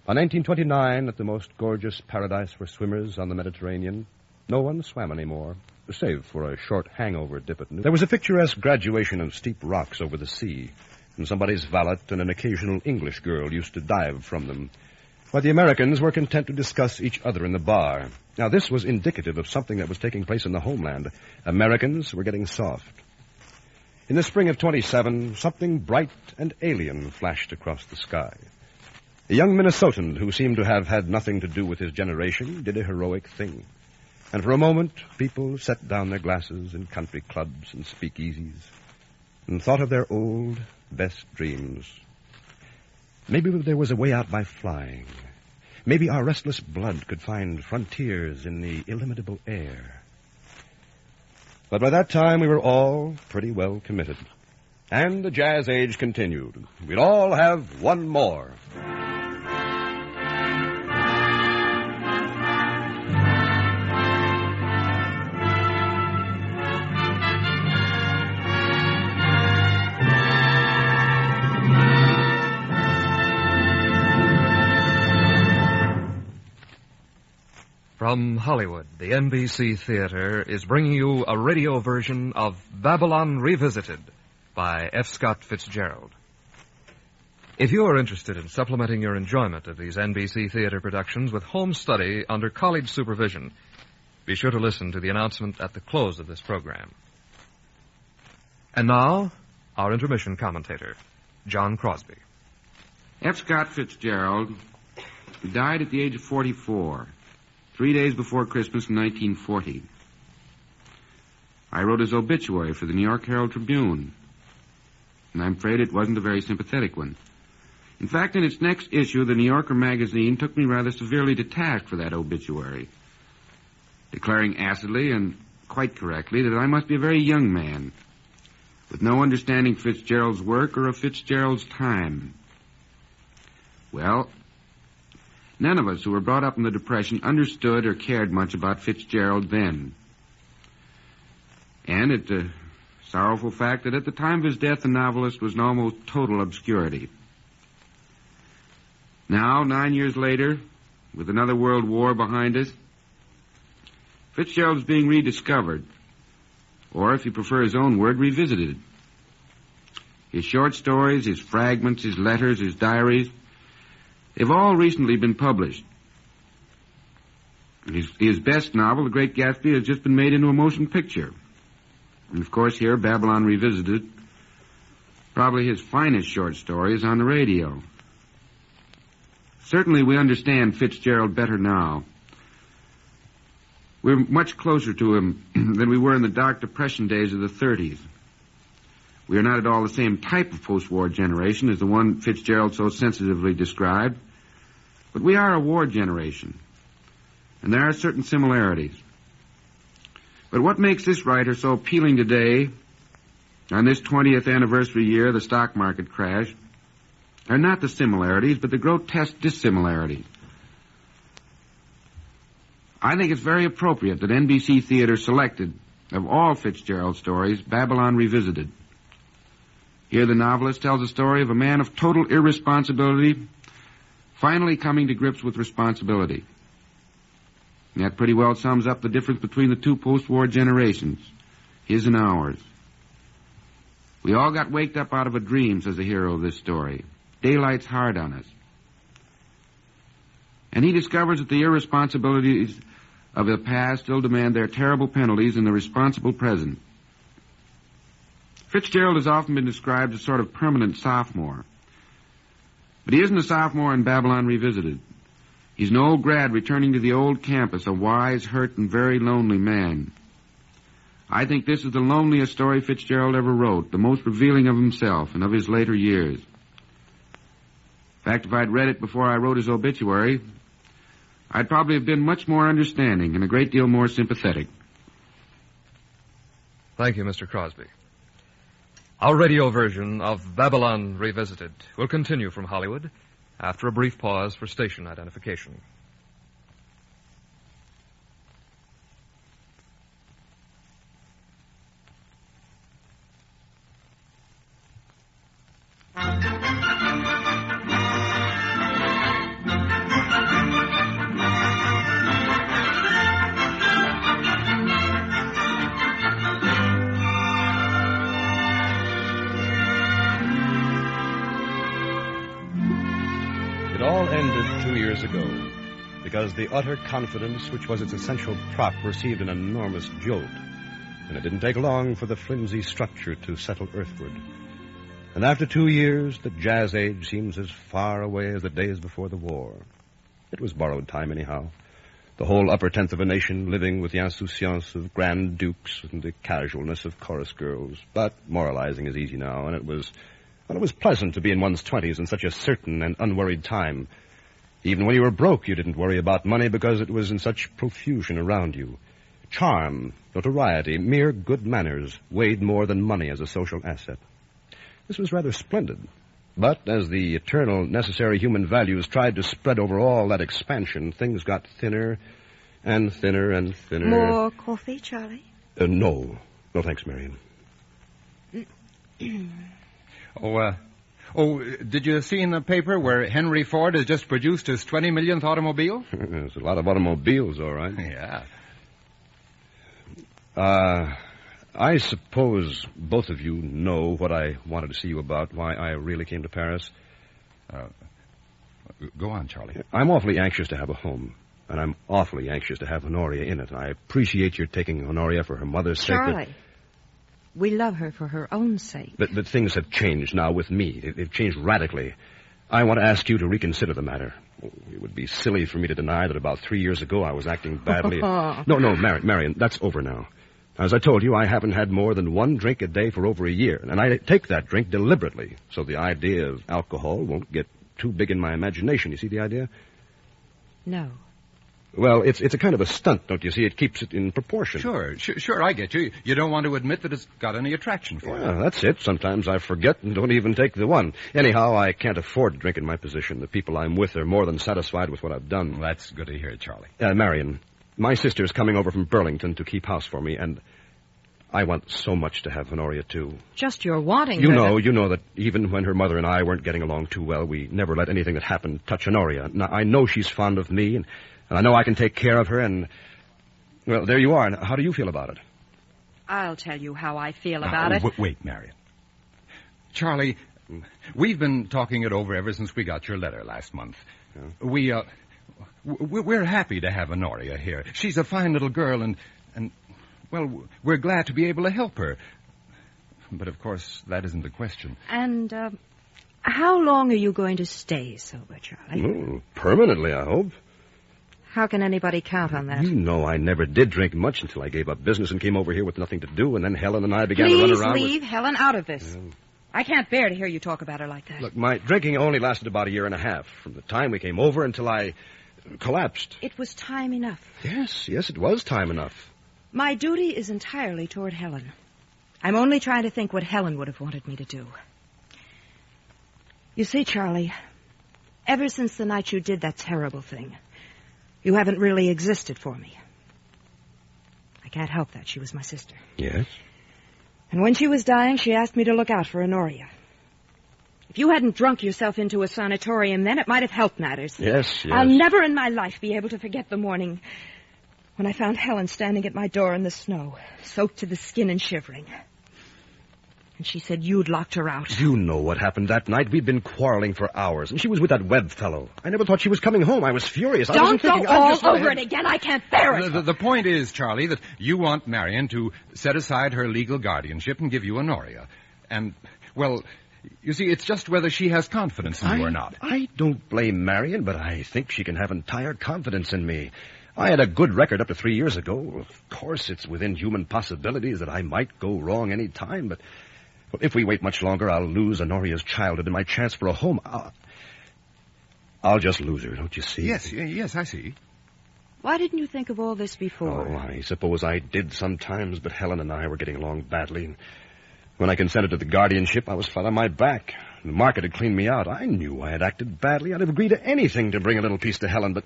By 1929, at the most gorgeous paradise for swimmers on the Mediterranean, no one swam anymore, save for a short hangover dip at noon. There was a picturesque graduation of steep rocks over the sea, and somebody's valet and an occasional English girl used to dive from them, while the Americans were content to discuss each other in the bar. Now, this was indicative of something that was taking place in the homeland. Americans were getting soft. In the spring of 27, something bright and alien flashed across the sky. A young Minnesotan who seemed to have had nothing to do with his generation did a heroic thing. And for a moment, people set down their glasses in country clubs and speakeasies and thought of their old, best dreams. Maybe there was a way out by flying. Maybe our restless blood could find frontiers in the illimitable air. But by that time, we were all pretty well committed. And the jazz age continued. We'd all have one more. From Hollywood, the NBC Theater is bringing you a radio version of Babylon Revisited by F. Scott Fitzgerald. If you are interested in supplementing your enjoyment of these NBC Theater productions with home study under college supervision, be sure to listen to the announcement at the close of this program. And now, our intermission commentator, John Crosby. F. Scott Fitzgerald died at the age of 44. 3 days before Christmas in 1940. I wrote his obituary for the New York Herald Tribune, and I'm afraid it wasn't a very sympathetic one. In fact, in its next issue, the New Yorker magazine took me rather severely to task for that obituary, declaring acidly and quite correctly that I must be a very young man, with no understanding of Fitzgerald's work or of Fitzgerald's time. Well, none of us who were brought up in the Depression understood or cared much about Fitzgerald then. And it's a sorrowful fact that at the time of his death, the novelist was in almost total obscurity. Now, 9 years later, with another world war behind us, Fitzgerald is being rediscovered, or, if you prefer his own word, revisited. His short stories, his fragments, his letters, his diaries, they've all recently been published. His best novel, The Great Gatsby, has just been made into a motion picture. And, of course, here, Babylon Revisited, probably his finest short story, is on the radio. Certainly we understand Fitzgerald better now. We're much closer to him than we were in the dark Depression days of the 30s. We are not at all the same type of post-war generation as the one Fitzgerald so sensitively described, but we are a war generation, and there are certain similarities. But what makes this writer so appealing today, on this 20th anniversary year of the stock market crash, are not the similarities, but the grotesque dissimilarities. I think it's very appropriate that NBC Theater selected, of all Fitzgerald stories, Babylon Revisited. Here the novelist tells a story of a man of total irresponsibility finally coming to grips with responsibility. And that pretty well sums up the difference between the two post-war generations, his and ours. We all got waked up out of a dream, says the hero of this story. Daylight's hard on us. And he discovers that the irresponsibilities of the past still demand their terrible penalties in the responsible present. Fitzgerald has often been described as sort of permanent sophomore. But he isn't a sophomore in Babylon Revisited. He's an old grad returning to the old campus, a wise, hurt, and very lonely man. I think this is the loneliest story Fitzgerald ever wrote, the most revealing of himself and of his later years. In fact, if I'd read it before I wrote his obituary, I'd probably have been much more understanding and a great deal more sympathetic. Thank you, Mr. Crosby. Our radio version of Babylon Revisited will continue from Hollywood after a brief pause for station identification. It all ended 2 years ago, because the utter confidence which was its essential prop received an enormous jolt, and it didn't take long for the flimsy structure to settle earthward. And after 2 years, the jazz age seems as far away as the days before the war. It was borrowed time, anyhow. The whole upper tenth of a nation living with the insouciance of grand dukes and the casualness of chorus girls. But moralizing is easy now, and it was pleasant to be in one's 20s in such a certain and unworried time. Even when you were broke, you didn't worry about money because it was in such profusion around you. Charm, notoriety, mere good manners weighed more than money as a social asset. This was rather splendid. But as the eternal necessary human values tried to spread over all that expansion, things got thinner and thinner and thinner. More coffee, Charlie? No. No, thanks, Marion. Did you see in the paper where Henry Ford has just produced his 20 millionth automobile? There's a lot of automobiles, all right. Yeah. I suppose both of you know what I wanted to see you about, why I really came to Paris. Go on, Charlie. I'm awfully anxious to have a home, and I'm awfully anxious to have Honoria in it. I appreciate your taking Honoria for her mother's sake. Charlie, we love her for her own sake. But things have changed now with me. They've changed radically. I want to ask you to reconsider the matter. It would be silly for me to deny that about 3 years ago I was acting badly. No, Marion, that's over now. As I told you, I haven't had more than one drink a day for over a year, and I take that drink deliberately, so the idea of alcohol won't get too big in my imagination. You see the idea? No. Well, it's a kind of a stunt, don't you see? It keeps it in proportion. Sure, I get you. You don't want to admit that it's got any attraction for you. Yeah, that's it. Sometimes I forget and don't even take the one. Anyhow, I can't afford to drink in my position. The people I'm with are more than satisfied with what I've done. Well, that's good to hear, Charlie. Marion, my sister's coming over from Burlington to keep house for me, and I want so much to have Honoria, too. Just your wanting You her know that even when her mother and I weren't getting along too well, we never let anything that happened touch Honoria. Now, I know she's fond of me, and I know I can take care of her, and, well, there you are. Now, how do you feel about it? I'll tell you how I feel about it. Wait, Marion. Charlie, we've been talking it over ever since we got your letter last month. Yeah. We're happy to have Honoria here. She's a fine little girl, and well, we're glad to be able to help her. But, of course, that isn't the question. And, how long are you going to stay sober, Charlie? Permanently, I hope. How can anybody count on that? You know I never did drink much until I gave up business and came over here with nothing to do, and then Helen and I began to run around. Please leave Helen out of this. I can't bear to hear you talk about her like that. Look, my drinking only lasted about a year and a half, from the time we came over until I collapsed. It was time enough. Yes, it was time enough. My duty is entirely toward Helen. I'm only trying to think what Helen would have wanted me to do. You see, Charlie, ever since the night you did that terrible thing, you haven't really existed for me. I can't help that. She was my sister. Yes? And when she was dying, she asked me to look out for Honoria. If you hadn't drunk yourself into a sanatorium then, it might have helped matters. Yes. I'll never in my life be able to forget the morning when I found Helen standing at my door in the snow, soaked to the skin and shivering. And she said you'd locked her out. You know what happened that night. We'd been quarreling for hours, and she was with that Webb fellow. I never thought she was coming home. I was furious. Don't go all over it again. I can't bear it. The point is, Charlie, that you want Marion to set aside her legal guardianship and give you Honoria. And, well, you see, it's just whether she has confidence in you or not. I don't blame Marion, but I think she can have entire confidence in me. I had a good record up to 3 years ago. Of course, it's within human possibilities that I might go wrong any time, but if we wait much longer, I'll lose Honoria's childhood and my chance for a home. I'll just lose her, don't you see? Yes, I see. Why didn't you think of all this before? Oh, I suppose I did sometimes, but Helen and I were getting along badly. When I consented to the guardianship, I was flat on my back. The market had cleaned me out. I knew I had acted badly. I'd have agreed to anything to bring a little peace to Helen, but...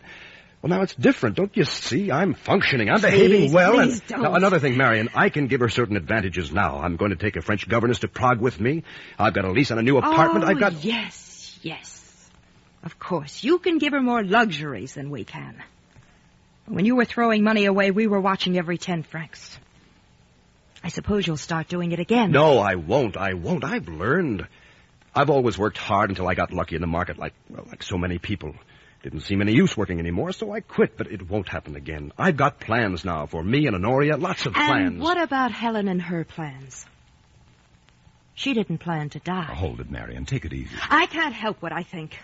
Well, now it's different. Don't you see? I'm functioning. I'm behaving well. Please don't. Now, another thing, Marion, I can give her certain advantages now. I'm going to take a French governess to Prague with me. I've got a lease on a new apartment. Oh, I've got... Yes. Of course. You can give her more luxuries than we can. When you were throwing money away, we were watching every 10 francs. I suppose you'll start doing it again. No, I won't. I've learned. I've always worked hard until I got lucky in the market, like so many people. Didn't seem any use working anymore, so I quit, but it won't happen again. I've got plans now for me and Honoria, lots of plans. And what about Helen and her plans? She didn't plan to die. Oh, hold it, Marion. Take it easy. I can't help what I think.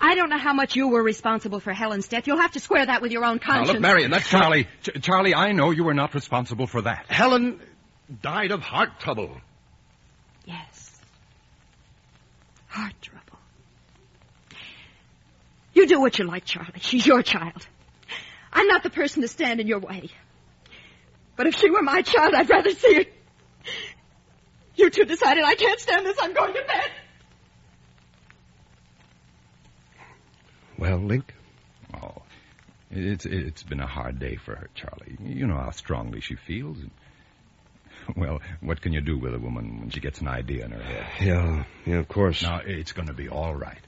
I don't know how much you were responsible for Helen's death. You'll have to square that with your own conscience. Now, look, Marion, that's Charlie. Charlie, I know you were not responsible for that. Helen died of heart trouble. Yes. Heart trouble. You do what you like, Charlie. She's your child. I'm not the person to stand in your way. But if she were my child, I'd rather see her. You two decided I can't stand this. I'm going to bed. Well, Link? Oh, it's been a hard day for her, Charlie. You know how strongly she feels. Well, what can you do with a woman when she gets an idea in her head? Yeah, of course. Now, it's going to be all right.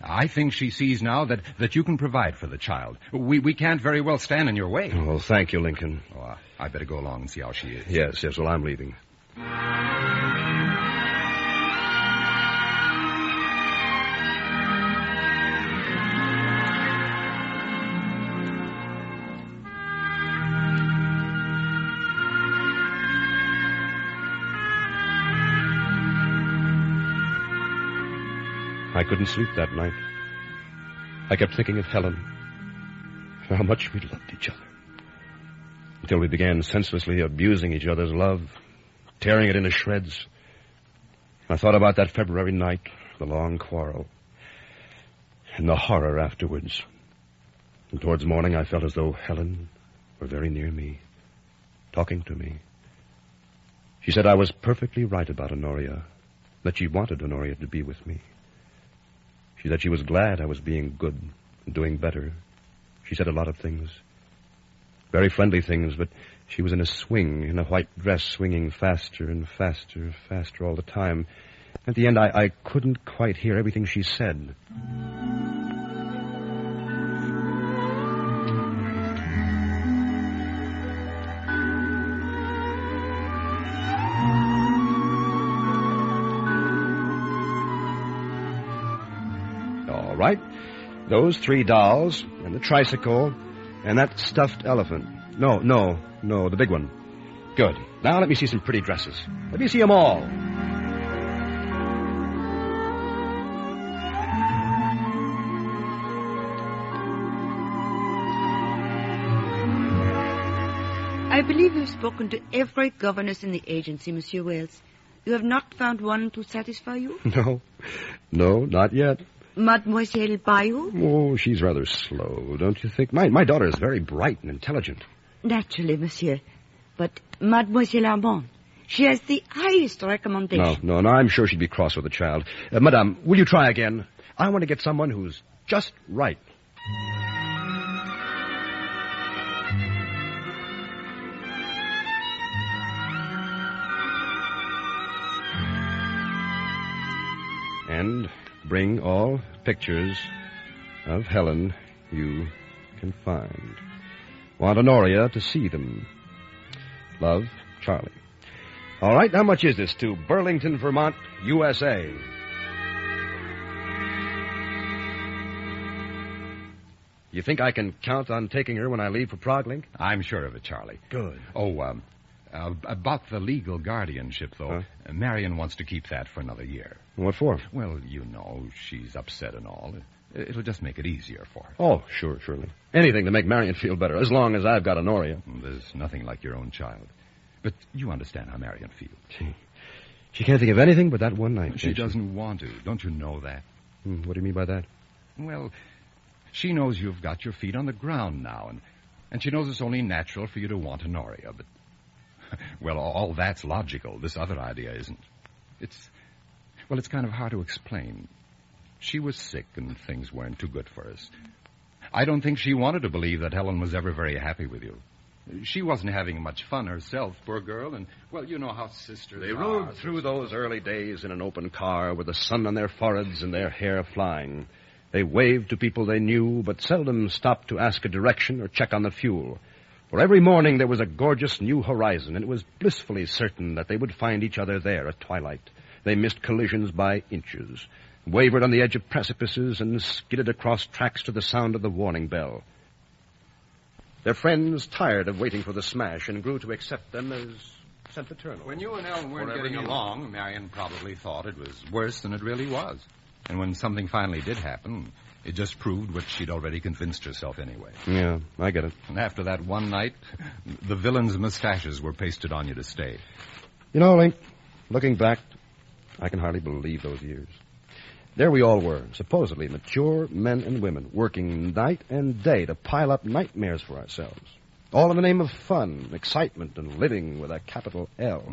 I think she sees now that you can provide for the child. We can't very well stand in your way. Oh, thank you, Lincoln. Oh, I better go along and see how she is. Yes, well, I'm leaving. I couldn't sleep that night. I kept thinking of Helen, how much we loved each other, until we began senselessly abusing each other's love, tearing it into shreds. I thought about that February night, the long quarrel, and the horror afterwards. And towards morning, I felt as though Helen were very near me, talking to me. She said I was perfectly right about Honoria, that she wanted Honoria to be with me. She said she was glad I was being good and doing better. She said a lot of things, very friendly things, but she was in a swing, in a white dress, swinging faster and faster and faster all the time. At the end, I couldn't quite hear everything she said. Right? Those 3 dolls, and the tricycle, and that stuffed elephant. No, the big one. Good. Now let me see some pretty dresses. Let me see them all. I believe you've spoken to every governess in the agency, Monsieur Wales. You have not found one to satisfy you? No, not yet. Mademoiselle Bayou? Oh, she's rather slow, don't you think? My daughter is very bright and intelligent. Naturally, monsieur. But Mademoiselle Armand, she has the highest recommendation. No, I'm sure she'd be cross with the child. Madame, will you try again? I want to get someone who's just right. And bring all pictures of Helen you can find. Want Honoria to see them. Love, Charlie. All right, how much is this to Burlington, Vermont, USA? You think I can count on taking her when I leave for Prague, Link? I'm sure of it, Charlie. Good. Oh, about the legal guardianship, though. Huh? Marion wants to keep that for another year. What for? Well, you know, she's upset and all. It'll just make it easier for her. Oh, surely. Anything to make Marion feel better, as long as I've got Honoria. There's nothing like your own child. But you understand how Marion feels. She can't think of anything but that one night. She doesn't want to. Don't you know that? What do you mean by that? Well, she knows you've got your feet on the ground now, and And she knows it's only natural for you to want Honoria, but... Well, all that's logical. This other idea isn't. It's kind of hard to explain. She was sick and things weren't too good for us. I don't think she wanted to believe that Helen was ever very happy with you. She wasn't having much fun herself, poor girl, and, well, you know how sisters They are. rode through those early days in an open car with the sun on their foreheads and their hair flying. They waved to people they knew, but seldom stopped to ask a direction or check on the fuel. For every morning there was a gorgeous new horizon, and it was blissfully certain that they would find each other there at twilight. They missed collisions by inches, wavered on the edge of precipices, and skidded across tracks to the sound of the warning bell. Their friends tired of waiting for the smash and grew to accept them as sempiternal. When you and Ellen weren't getting along, Marion probably thought it was worse than it really was. And when something finally did happen, it just proved what she'd already convinced herself anyway. Yeah, I get it. And after that one night, the villain's mustaches were pasted on you to stay. You know, Link, looking back, I can hardly believe those years. There we all were, supposedly mature men and women, working night and day to pile up nightmares for ourselves. All in the name of fun, excitement, and living with a capital L.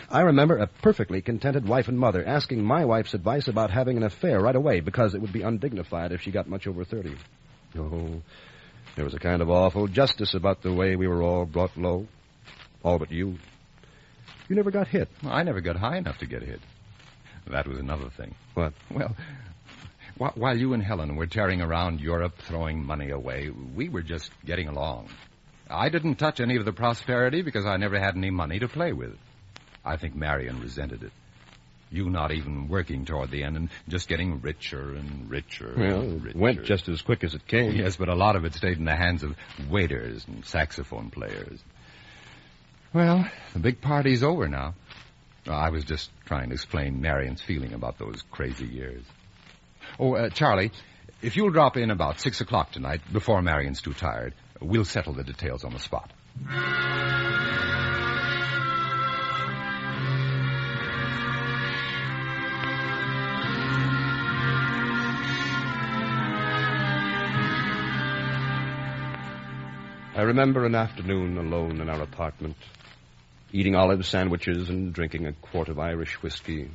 I remember a perfectly contented wife and mother asking my wife's advice about having an affair right away because it would be undignified if she got much over 30. Oh, there was a kind of awful justice about the way we were all brought low. All but you. You never got hit. I never got high enough to get hit. That was another thing. What? Well, while you and Helen were tearing around Europe throwing money away, we were just getting along. I didn't touch any of the prosperity because I never had any money to play with. I think Marion resented it. You not even working toward the end and just getting richer and richer. Well, and richer. It went just as quick as it came. Yes, but a lot of it stayed in the hands of waiters and saxophone players. Well, the big party's over now. I was just trying to explain Marion's feeling about those crazy years. Oh, Charlie, if you'll drop in about 6 o'clock tonight, before Marion's too tired, we'll settle the details on the spot. I remember an afternoon alone in our apartment, eating olive sandwiches and drinking a quart of Irish whiskey.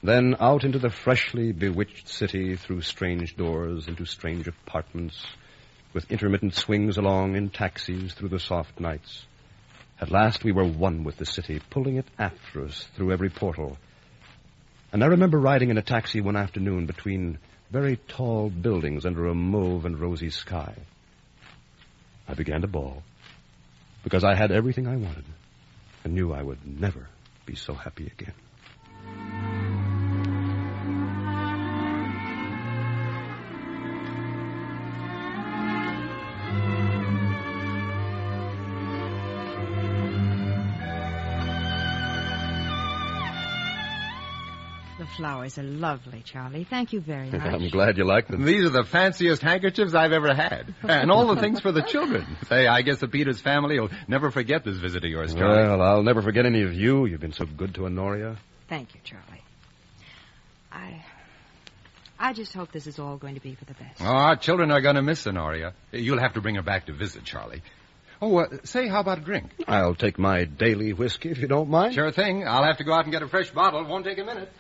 Then out into the freshly bewitched city, through strange doors, into strange apartments, with intermittent swings along in taxis through the soft nights. At last we were one with the city, pulling it after us through every portal. And I remember riding in a taxi one afternoon between very tall buildings under a mauve and rosy sky. I began to bawl, because I had everything I wanted, and knew I would never be so happy again. The flowers are lovely, Charlie. Thank you very much. I'm glad you like them. These are the fanciest handkerchiefs I've ever had. And all the things for the children. Say, I guess the Peters family will never forget this visit of yours, Charlie. Well, I'll never forget any of you. You've been so good to Honoria. Thank you, Charlie. I just hope this is all going to be for the best. Oh, our children are going to miss Honoria. You'll have to bring her back to visit, Charlie. Oh, say, how about a drink? I'll take my daily whiskey, if you don't mind. Sure thing. I'll have to go out and get a fresh bottle. It won't take a minute.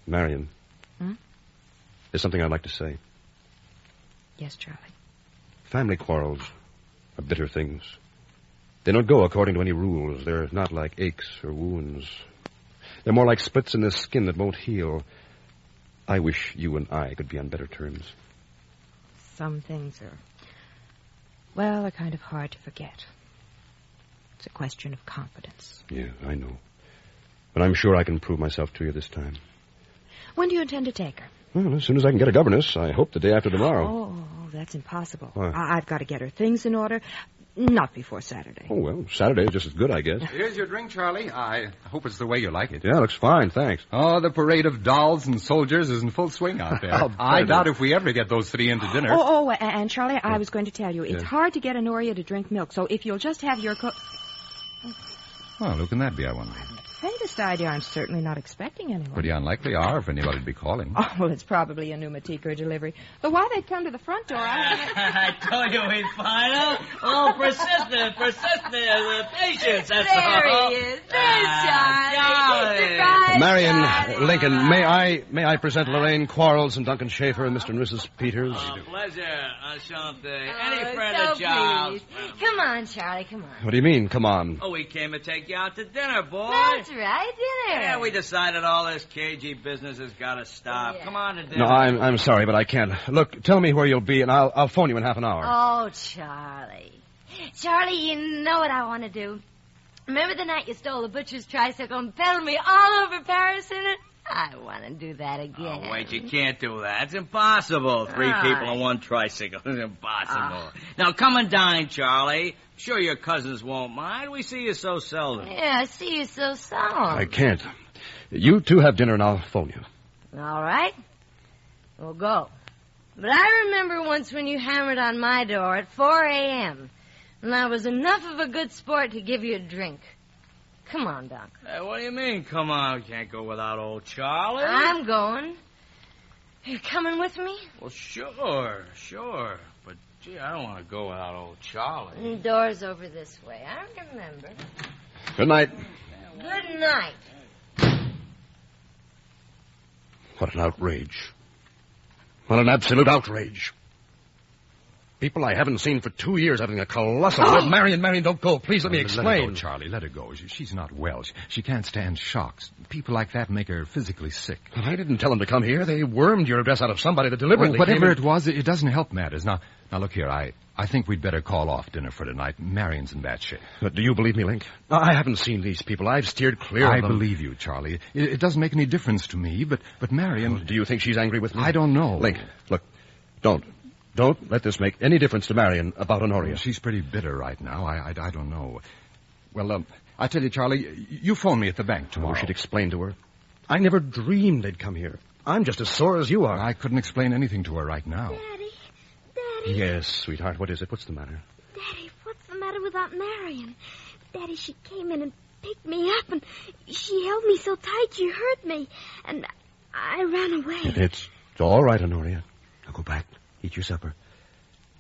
Marion. There's something I'd like to say. Yes, Charlie. Family quarrels are bitter things. They don't go according to any rules. They're not like aches or wounds. They're more like splits in the skin that won't heal. I wish you and I could be on better terms. Some things are kind of hard to forget. It's a question of confidence. Yeah, I know. But I'm sure I can prove myself to you this time. When do you intend to take her? Well, as soon as I can get a governess. I hope the day after tomorrow. Oh, that's impossible. Why? I've got to get her things in order. Not before Saturday. Oh, well, Saturday is just as good, I guess. Here's your drink, Charlie. I hope it's the way you like it. Yeah, looks fine, thanks. Oh, the parade of dolls and soldiers is in full swing out there. I doubt if we ever get those three into dinner. And Charlie, I was going to tell you, it's hard to get Honoria to drink milk, so if you'll just have your Well, who can that be, I wonder? faintest idea. I'm certainly not expecting anyone. Pretty unlikely hour if anybody'd be calling. Oh, well, it's probably a pneumatique or delivery. But why they'd come to the front door, I told you we'd find out. Oh, persistent, patience, that's There all. he is. There's Charlie. Surprise, Marion, Charlie. Lincoln, may I present Lorraine Quarles and Duncan Schaefer and Mr. and Mrs. Peters? Oh, pleasure, Enchante. Any Oh, friend so of Charles. pleased. Come on, Charlie, come on. What do you mean, come on? Oh, we came to take you out to dinner, boy. That's right, dinner. Yeah, we decided all this cagey business has got to stop. Yeah. Come on to dinner. No, I'm sorry, but I can't. Look, tell me where you'll be, and I'll phone you in half an hour. Oh, Charlie. Charlie, you know what I want to do. Remember the night you stole the butcher's tricycle and pedaled me all over Paris in it? I want to do that again. Oh, wait, you can't do that. It's impossible. Three All people right. on one tricycle. It's impossible. Now, come and dine, Charlie. Sure your cousins won't mind. We see you so seldom. Yeah, I see you so solemn. I can't. You two have dinner, and I'll phone you. All right. We'll go. But I remember once when you hammered on my door at 4 a.m., and I was enough of a good sport to give you a drink. Come on, Doc. Hey, what do you mean, come on? We can't go without old Charlie. I'm going. You coming with me? Well, sure. But, gee, I don't want to go without old Charlie. The door's over this way. I remember. Good night. Good night. What an outrage. What an absolute outrage. People I haven't seen for 2 years having a colossal... Oh! Marion, don't go. Please let me Let her explain. go, Charlie. Let her go. She's not well. She can't stand shocks. People like that make her physically sick. Well, I didn't tell them to come here. They wormed your address out of somebody that deliberately Whatever came in. it was, it doesn't help matters. Now look here. I think we'd better call off dinner for tonight. Marion's in bad shape. But do you believe me, Link? I haven't seen these people. I've steered clear I of them. believe you, Charlie. It doesn't make any difference to me, but Marion... Well, do you think she's angry with me? I don't know. Link, look, don't let this make any difference to Marion about Honoria. She's pretty bitter right now. I don't know. Well, I tell you, Charlie, you phone me at the bank tomorrow. We should explain to her. I never dreamed they'd come here. I'm just as sore as you are. I couldn't explain anything to her right now. Daddy. Yes, sweetheart, what is it? What's the matter? Daddy, what's the matter with Aunt Marion? Daddy, she came in and picked me up, and she held me so tight she hurt me, and I ran away. It's all right, Honoria. Now go back. Eat your supper.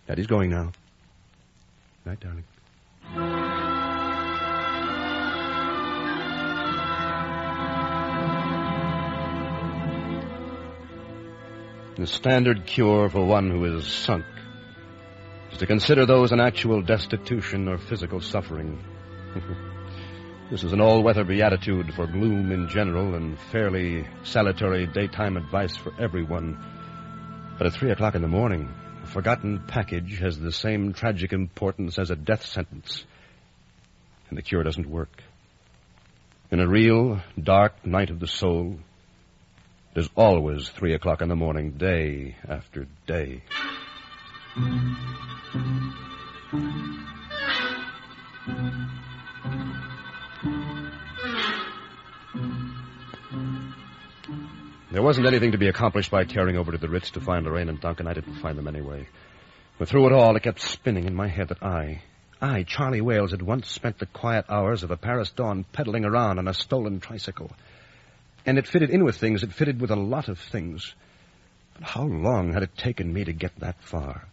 Daddy's going now. Night, darling. The standard cure for one who is sunk is to consider those in actual destitution or physical suffering. This is an all-weather beatitude for gloom in general and fairly salutary daytime advice for everyone. But at 3 o'clock in the morning, a forgotten package has the same tragic importance as a death sentence. And the cure doesn't work. In a real, dark night of the soul, there's always 3 o'clock in the morning, day after day. There wasn't anything to be accomplished by tearing over to the Ritz to find Lorraine and Duncan. I didn't find them anyway. But through it all, it kept spinning in my head that I, Charlie Wales, had once spent the quiet hours of a Paris dawn pedaling around on a stolen tricycle. And it fitted in with things. It fitted with a lot of things. But how long had it taken me to get that far?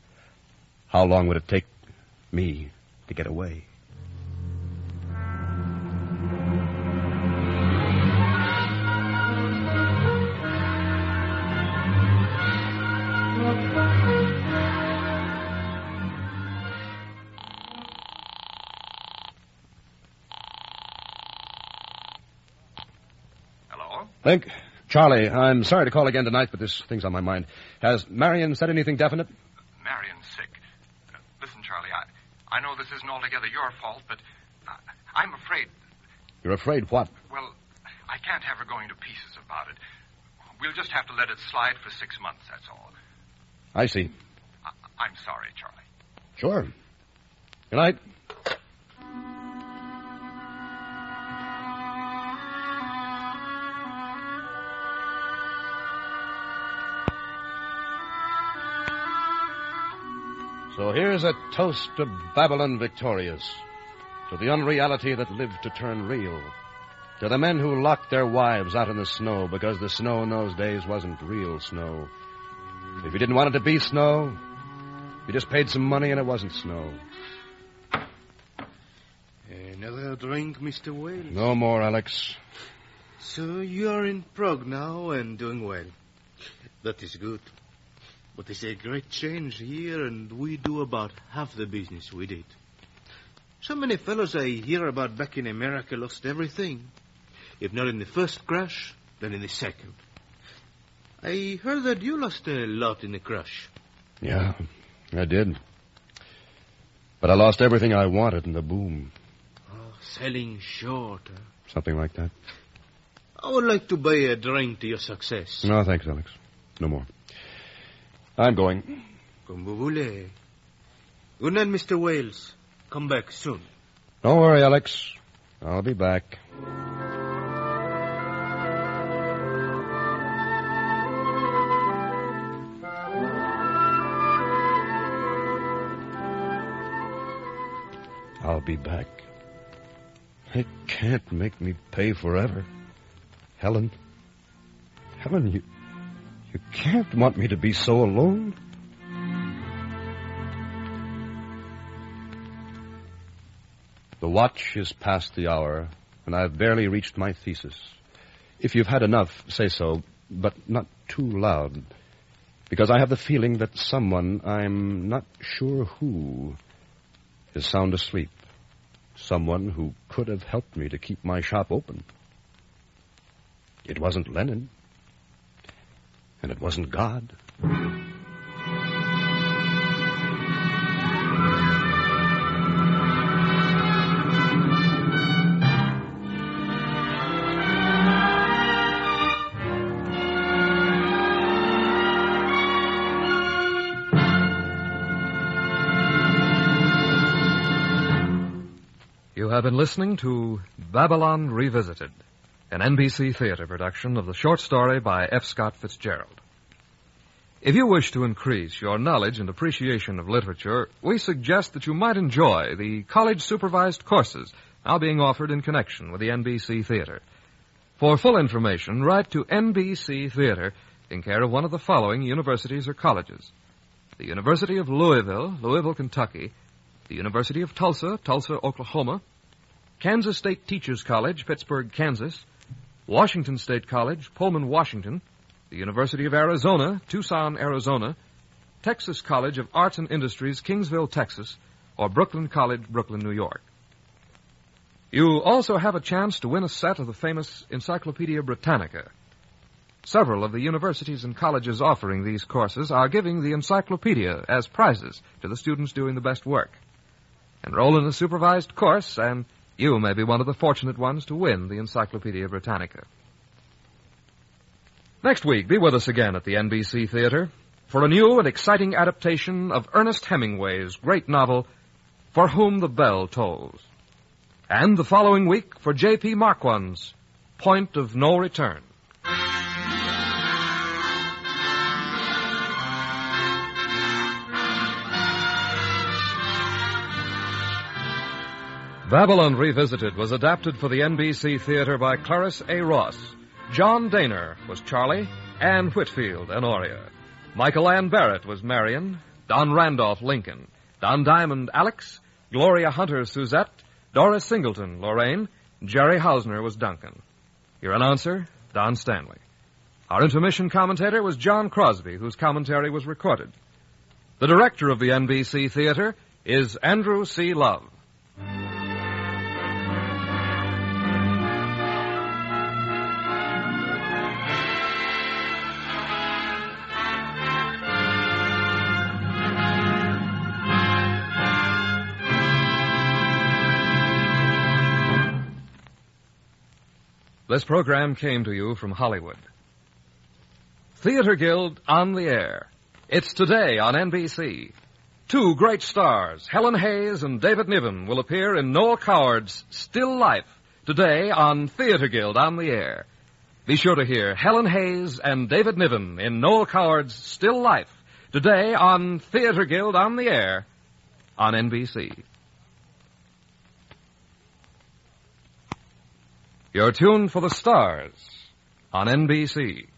How long would it take me to get away? Link, Charlie, I'm sorry to call again tonight, but this thing's on my mind. Has Marion said anything definite? Marion's sick. Listen, Charlie, I know this isn't altogether your fault, but I'm afraid... You're afraid what? Well, I can't have her going to pieces about it. We'll just have to let it slide for 6 months, that's all. I see. I'm sorry, Charlie. Sure. Good night. So here's a toast to Babylon victorious, to the unreality that lived to turn real, To the men who locked their wives out in the snow because the snow in those days wasn't real snow. If you didn't want it to be snow, you just paid some money and it wasn't snow. Another drink, Mr. Wales? No more, Alex. So you are in Prague now and doing well. That is good. But it's a great change here, and we do about half the business we did. So many fellows I hear about back in America lost everything. If not in the first crash, then in the second. I heard that you lost a lot in the crash. Yeah, I did. But I lost everything I wanted in the boom. Oh, selling short, huh? Something like that. I would like to buy a drink to your success. No, thanks, Alex. No more. I'm going. Comme vous voulez. Good night, Mr. Wales. Come back soon. Don't worry, Alex. I'll be back. I'll be back. They can't make me pay forever. Helen, you can't want me to be so alone. The watch is past the hour, and I've barely reached my thesis. If you've had enough, say so, but not too loud, because I have the feeling that someone, I'm not sure who, is sound asleep. Someone who could have helped me to keep my shop open. It wasn't Lenin, and it wasn't God. You have been listening to Babylon Revisited, an NBC Theater production of the short story by F. Scott Fitzgerald. If you wish to increase your knowledge and appreciation of literature, we suggest that you might enjoy the college-supervised courses now being offered in connection with the NBC Theater. For full information, write to NBC Theater in care of one of the following universities or colleges: the University of Louisville, Louisville, Kentucky; the University of Tulsa, Tulsa, Oklahoma; Kansas State Teachers College, Pittsburgh, Kansas; Washington State College, Pullman, Washington; the University of Arizona, Tucson, Arizona; Texas College of Arts and Industries, Kingsville, Texas; or Brooklyn College, Brooklyn, New York. You also have a chance to win a set of the famous Encyclopedia Britannica. Several of the universities and colleges offering these courses are giving the encyclopedia as prizes to the students doing the best work. Enroll in a supervised course, and you may be one of the fortunate ones to win the Encyclopedia Britannica. Next week, be with us again at the NBC Theater for a new and exciting adaptation of Ernest Hemingway's great novel, For Whom the Bell Tolls. And the following week for J.P. Marquand's Point of No Return. Babylon Revisited was adapted for the NBC Theater by Clarence A. Ross. John Daner was Charlie, Anne Whitfield, Honoria. Michael Ann Barrett was Marion, Don Randolph, Lincoln, Don Diamond, Alex, Gloria Hunter, Suzette, Doris Singleton, Lorraine, Jerry Hausner was Duncan. Your announcer, Don Stanley. Our intermission commentator was John Crosby, whose commentary was recorded. The director of the NBC Theater is Andrew C. Love. This program came to you from Hollywood. Theater Guild on the Air. It's today on NBC. Two great stars, Helen Hayes and David Niven, will appear in Noel Coward's Still Life today on Theater Guild on the Air. Be sure to hear Helen Hayes and David Niven in Noel Coward's Still Life today on Theater Guild on the Air on NBC. You're tuned for the stars on NBC.